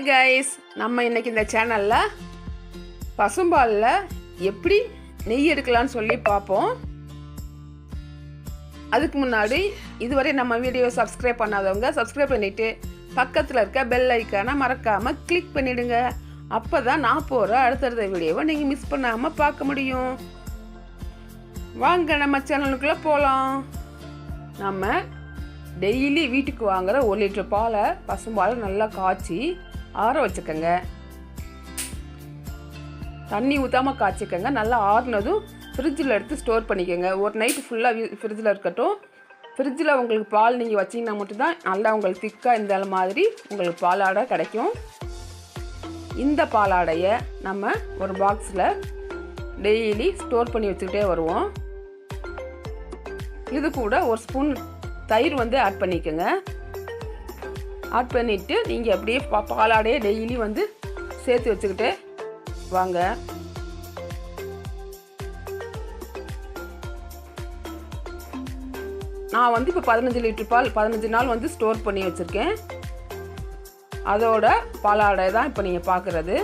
Hi guys, நம்ம இன்னைக்கு இந்த சேனலில் பசும்பாலில் எப்படி நெய் எடுக்கலான்னு சொல்லி பார்ப்போம். அதுக்கு முன்னாடி இதுவரை நம்ம வீடியோ சப்ஸ்கிரைப் பண்ணாதவங்க சப்ஸ்கிரைப் பண்ணிவிட்டு பக்கத்தில் இருக்க பெல் ஐக்கானை மறக்காமல் கிளிக் பண்ணிவிடுங்க. அப்போ தான் நான் போகிற அடுத்தடுத்த வீடியோவை நீங்கள் மிஸ் பண்ணாமல் பார்க்க முடியும். வாங்க நம்ம சேனலுக்குள்ளே போகலாம். நம்ம டெய்லி வீட்டுக்கு வாங்குகிற 1 லிட்டர் பாலை பசும்பாலை நல்லா காய்ச்சி ஆற வச்சுக்கோங்க. தண்ணி ஊற்றாமல் காய்ச்சிக்கோங்க. நல்லா ஆறுனதும் ஃப்ரிட்ஜில் எடுத்து ஸ்டோர் பண்ணிக்கோங்க. ஒரு நைட்டு ஃபுல்லாக ஃப்ரிட்ஜில் இருக்கட்டும். ஃப்ரிட்ஜில் உங்களுக்கு பால் நீங்கள் வச்சிங்கன்னா மட்டும்தான் நல்லா உங்களுக்கு திக்காக இந்த மாதிரி உங்களுக்கு பாலாடை கிடைக்கும். இந்த பாலாடையை நம்ம ஒரு பாக்ஸில் டெய்லி ஸ்டோர் பண்ணி வச்சுக்கிட்டே வருவோம். இது கூட ஒரு ஸ்பூன் தயிர் ஆட் பண்ணிக்கோங்க. ஆட் பண்ணிவிட்டு நீங்கள் அப்படியே பாலாடையே டெய்லி சேர்த்து வச்சுக்கிட்டே வாங்க. நான் இப்போ 15 லிட்டர் பால் 15 நாள் ஸ்டோர் பண்ணி வச்சுருக்கேன். அதோட பாலாடை தான் இப்போ நீங்கள் பார்க்குறது.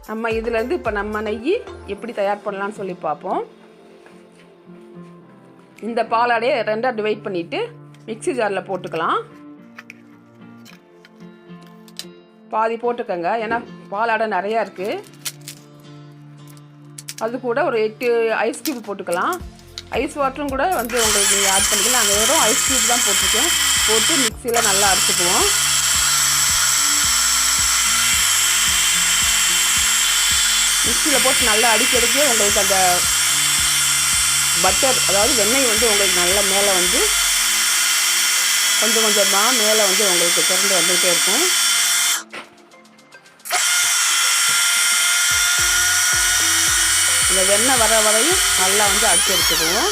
நம்ம இதுலேருந்து இப்போ நம்ம நெய் எப்படி தயார் பண்ணலான்னு சொல்லி பார்ப்போம். இந்த பாலாடையை 2ஆக டிவைட் பண்ணிவிட்டு மிக்ஸி ஜாரில் போட்டுக்கலாம். பாதி போட்டுக்கோங்க, ஏன்னா பாலாடை நிறையா இருக்குது. அது கூட ஒரு 8 ஐஸ் க்யூப் போட்டுக்கலாம். ஐஸ் வாட்டரும் கூட உங்களுக்கு நீங்கள் ஆட் பண்ணிக்கலாம். நாங்கள் வெறும் ஐஸ் க்யூப் தான் போட்டிருக்கேன். போட்டு மிக்ஸியில் நல்லா அரைச்சிக்குவோம். மிக்ஸியில் போட்டு நல்லா அடிக்கிறதுக்கு உங்களுக்கு அந்த பட்டர், அதாவது வெண்ணெய் உங்களுக்கு நல்ல மேலே கொஞ்சம் கொஞ்சமாக மேலே உங்களுக்கு திறந்து வந்துகிட்டே இருக்கும். இந்த வெண்ணெய் வர வரையும் நல்லா அடிச்சு எடுத்துக்குவோம்.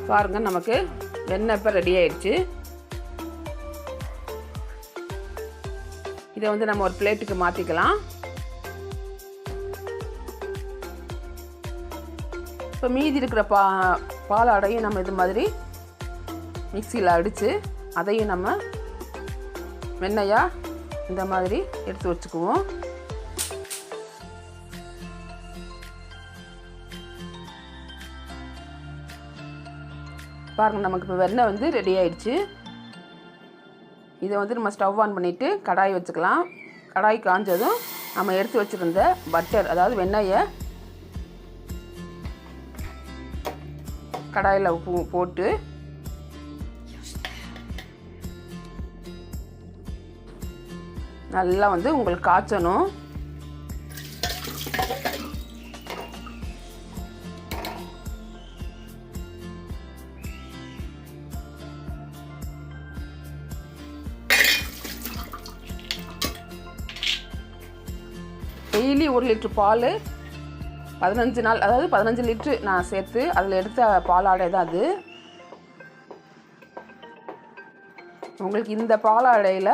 பாருங்கள், நமக்கு வெண்ணெய் இப்போ ரெடி ஆயிடுச்சு. இதை நம்ம ஒரு பிளேட்டுக்கு மாற்றிக்கலாம். இப்போ மீதி இருக்கிற பாலாடையும் நம்ம இது மாதிரி மிக்சியில் அடித்து அதையும் நம்ம வெண்ணெயாக இந்த மாதிரி எடுத்து வச்சுக்குவோம். பாருங்கள், நமக்கு இப்போ வெண்ணெய் ரெடி ஆயிடுச்சு. இதை நம்ம ஸ்டவ் ஆன் பண்ணிவிட்டு கடாய் வச்சுக்கலாம். கடாய் காஞ்சதும் நம்ம எடுத்து வச்சுருந்த பட்டர், அதாவது வெண்ணெயை கடாயில் போட்டு நல்லா உங்களுக்கு காய்ச்சணும். டெய்லி 1 லிட்டர் பால் 15 நாள், அதாவது 15 லிட்ரு நான் சேர்த்து அதில் எடுத்த பாலாடை தான் அது. உங்களுக்கு இந்த பாலாடையில்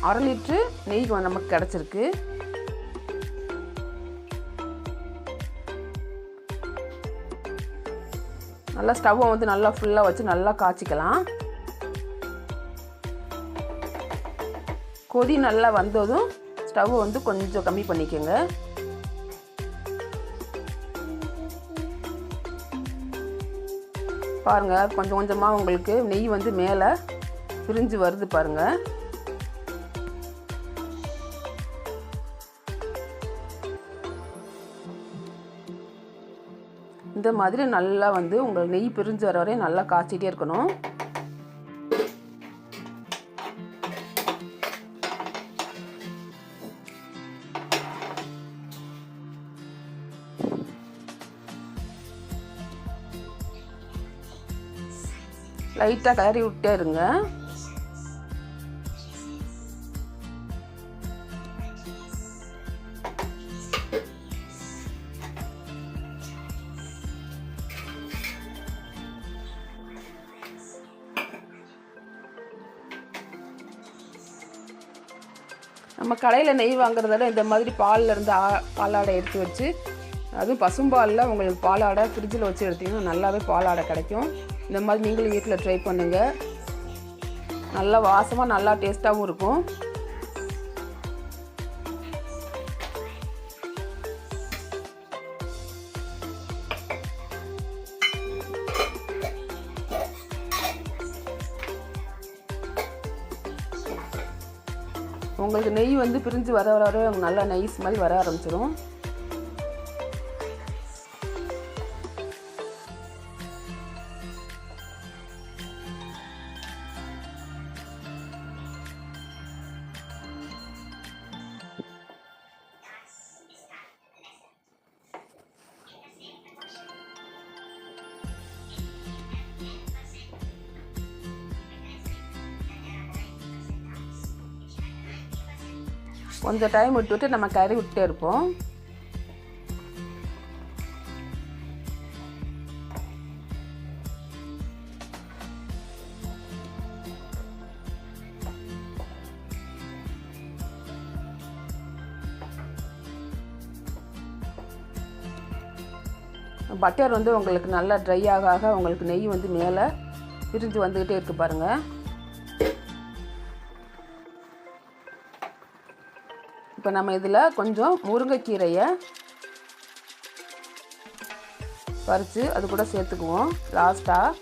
1/2 லிட்ரு நெய் நமக்கு கிடச்சிருக்கு. நல்லா ஸ்டவ்வை நல்லா ஃபுல்லாக வச்சு நல்லா காய்ச்சிக்கலாம். கொதி நல்லா வந்ததும் ஸ்டவ் கொஞ்சம் கம்மி பண்ணிக்கோங்க. பாருங்கள், கொஞ்சம் கொஞ்சமாக உங்களுக்கு நெய் மேலே பிரிஞ்சு வருது பாருங்கள். இந்த மாதிரி நல்லா உங்களுக்கு நெய் பிரிஞ்சு வர வரையும் நல்லா காய்ச்சிட்டே இருக்கணும். லைட்டாக கிளறி விட்டே இருங்க. நம்ம கடையில் நெய் வாங்குறத விட இந்த மாதிரி பாலில் இருந்து பாலாடை எடுத்து வச்சு அதுவும் பசும்பாலில் உங்களுக்கு பாலாடை ஃப்ரிட்ஜில் வச்சு எடுத்திங்கன்னா நல்லாவே பாலாடை கிடைக்கும். இந்த மாதிரி நீங்களும் வீட்டில் ட்ரை பண்ணுங்கள். நல்லா வாசமாக நல்லா டேஸ்ட்டாகவும் இருக்கும். உங்களுக்கு நெய் வந்து பிரிஞ்சு வர நல்லா நெய் ஸ்மெல் வர ஆரம்பிச்சிடும். கொஞ்சம் டைம் விட்டுவிட்டு நம்ம கறி விட்டே இருப்போம். பட்டர் வந்து உங்களுக்கு நல்லா ட்ரை ஆக உங்களுக்கு நெய் வந்து மேலே பிரிஞ்சு வந்துக்கிட்டே இருக்குது பாருங்கள். இப்போ நம்ம இதில் கொஞ்சம் முருங்கைக்கீரையை பறித்து அது கூட சேர்த்துக்குவோம் லாஸ்ட்டாக.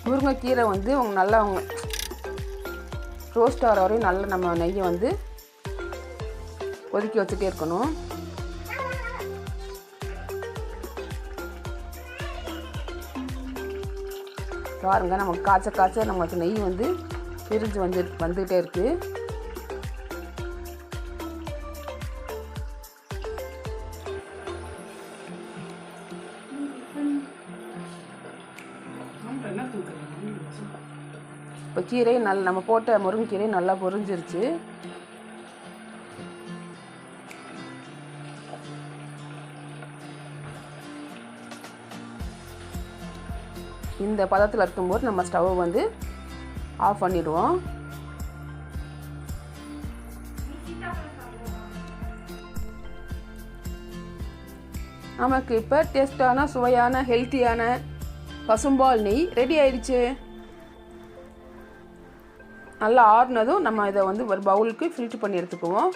முருங்கைக்கீரை வந்து நல்லா ரோஸ்ட் ஆகிற வரையும் நல்லா நம்ம நெய்யை வந்து கொதிக்க வச்சுட்டே இருக்கணும். பாருங்கள், நமக்கு காய்ச்ச நமக்கு நெய் வந்து பிரிஞ்சு வந்துகிட்டே இருக்குது. இப்போ கீரை நல்லா நம்ம போட்ட முருங்கைக்கீரை நல்லா பொரிஞ்சிருச்சு. இந்த பதத்தில் இருக்கும்போது நம்ம ஸ்டவ் வந்து ஆஃப் பண்ணிடுவோம். நமக்கு இப்போ டேஸ்டான சுவையான ஹெல்த்தியான பசும்பால் நெய் ரெடி ஆயிடுச்சு. நல்லா ஆறுனதும் நம்ம இதை வந்து ஒரு பவுலுக்கு ஃபில்டர் பண்ணி எடுத்துக்குவோம்.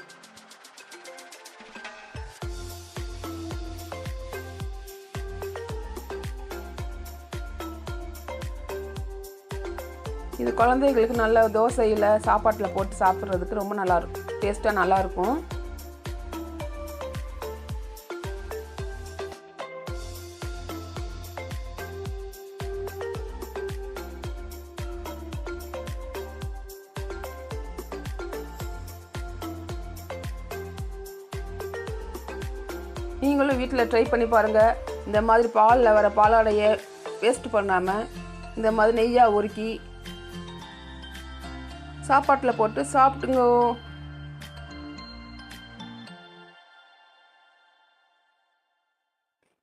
இது குழந்தைகளுக்கு நல்ல தோசையில் சாப்பாட்டில் போட்டு சாப்பிட்றதுக்கு ரொம்ப நல்லாயிருக்கும், டேஸ்ட்டாக நல்லாயிருக்கும். நீங்களும் வீட்டில் ட்ரை பண்ணி பாருங்கள். இந்த மாதிரி பாலில் வர பாலாடையை வேஸ்ட் பண்ணாமல் இந்த மாதிரி நெய்யாக உருக்கி சாப்பாட்டில் போட்டு சாப்பிட்டுங்க.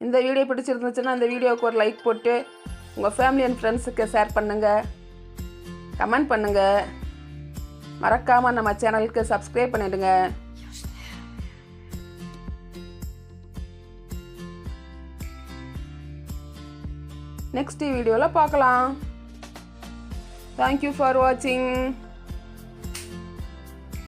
இந்த வீடியோ பிடிச்சிருந்துச்சுன்னா இந்த வீடியோவுக்கு ஒரு லைக் போட்டு உங்கள் ஃபேமிலி அண்ட் ஃப்ரெண்ட்ஸுக்கு ஷேர் பண்ணுங்கள், கமெண்ட் பண்ணுங்கள். மறக்காமல் நம்ம சேனலுக்கு சப்ஸ்கிரைப் பண்ணிவிடுங்க. நெக்ஸ்ட் வீடியோவில் பார்க்கலாம். தேங்க்யூ ஃபார் வாட்சிங்.